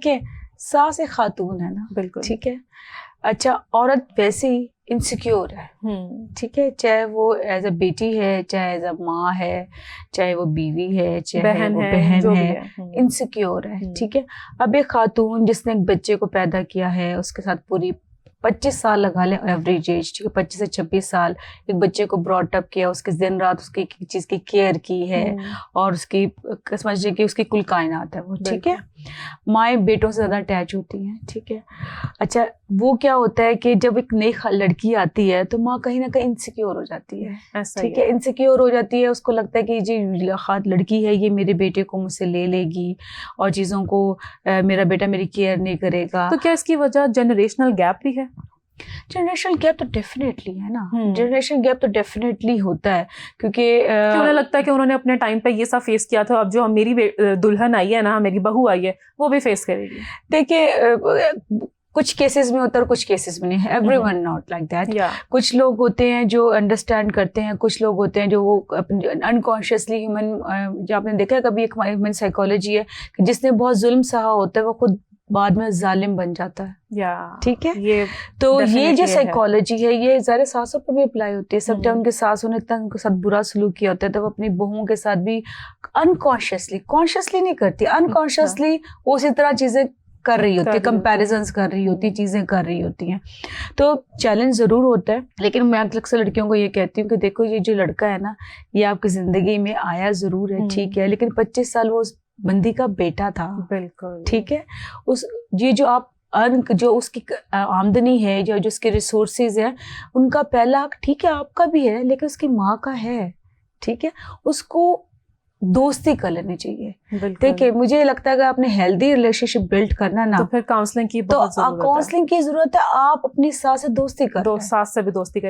کہ ساس ایک خاتون ہے نا, بالکل ٹھیک ہے. اچھا, عورت ویسے ہی انسیکیور ہے, ٹھیک ہے, چاہے وہ ایز اے بیٹی ہے, چاہے ایز اے ماں ہے, چاہے وہ بیوی ہے, چاہے وہ بہن ہے, انسیکیور ہے, ٹھیک ہے. اب ایک خاتون جس نے ایک بچے کو پیدا کیا ہے, اس کے ساتھ پوری 25 سال لگا لیں ایوریج ایج, ٹھیک ہے, 25 سے 26 سال ایک بچے کو براٹ اپ کیا, اس کے دن رات اس کی چیز کی کیئر کی ہے, اور اس کی سمجھ لیجیے کہ اس کی کل کائنات ہے وہ, ٹھیک ہے. مائیں بیٹوں سے زیادہ اٹیچ ہوتی ہیں, ٹھیک ہے. اچھا, وہ کیا ہوتا ہے کہ جب ایک نئی لڑکی آتی ہے تو ماں کہیں نہ کہیں انسیکیور ہو جاتی ہے, ٹھیک ہے, انسیکیور ہو جاتی ہے. اس کو لگتا ہے کہ جی لڑکی ہے, یہ میرے بیٹے کو مجھ سے لے لے گی اور چیزوں کو, میرا بیٹا میری کیئر نہیں کرے گا. تو کیا اس کی وجہ جنریشنل گیپ بھی ہے؟ جنریشنل گیپ تو ڈیفینیٹلی ہے نا, جنریشن گیپ تو ڈیفینیٹلی ہوتا ہے, کیونکہ انہیں لگتا ہے کہ انہوں نے اپنے ٹائم پہ یہ سب فیس کیا تھا, اب جو میری دلہن آئی ہے نا, میری بہو آئی ہے, وہ بھی فیس کرے گی. دیکھیے کچھ کیسز میں ہوتا ہے اور کچھ کیسز میں نہیں ہے, every one not like that. کچھ لوگ ہوتے ہیں جو انڈرسٹینڈ کرتے ہیں, کچھ لوگ ہوتے ہیں جو وہ انکانشیسلی ہیومن, جو آپ نے دیکھا ہے کبھی ایک ہیومن سائیکالوجی ہے کہ جس نے بہت ظلم سہا ہوتا ہے وہ خود بعد میں ظالم بن جاتا ہے, ٹھیک ہے. تو یہ جو سائیکالوجی ہے یہ ظاہر ساسوں پر بھی اپلائی ہوتی ہے. سب جب ان کے ساسوں نے اتنا ان کے ساتھ برا سلوک کیا ہوتا ہے تو وہ اپنی بہوؤں کے ساتھ بھی انکانشیسلی, کانشیسلی نہیں کرتی, انکانشیسلی وہ اسی طرح چیزیں کر رہی ہوتی ہے, کمپیریزنس کر رہی ہوتی, چیزیں کر رہی ہوتی ہیں. تو چیلنج ضرور ہوتا ہے, لیکن میں اکثر لڑکیوں کو یہ کہتی ہوں کہ دیکھو یہ جو لڑکا ہے نا, یہ آپ کی زندگی میں آیا ضرور ہے, ٹھیک ہے, لیکن 25 سال وہ اس بندی کا بیٹا تھا, بالکل, ٹھیک ہے. یہ جو آپ جو اس کی آمدنی ہے, جو اس کے ریسورسز ہیں, ان کا پہلا حق ٹھیک ہے آپ کا بھی ہے, لیکن اس کی ماں کا ہے, ٹھیک ہے. اس کو دوستی کر لینی چاہیے. دیکھیے مجھے لگتا ہے کہ آپ نے ہیلدی ریلیشن شپ بلڈ کرنا نا, تو پھر کاؤنسلنگ کی بہت ضرورت ہے. کاؤنسلنگ کی ضرورت ہے. آپ اپنی ساس سے دوستی کریں, ساس سے بھی دوستی کریں.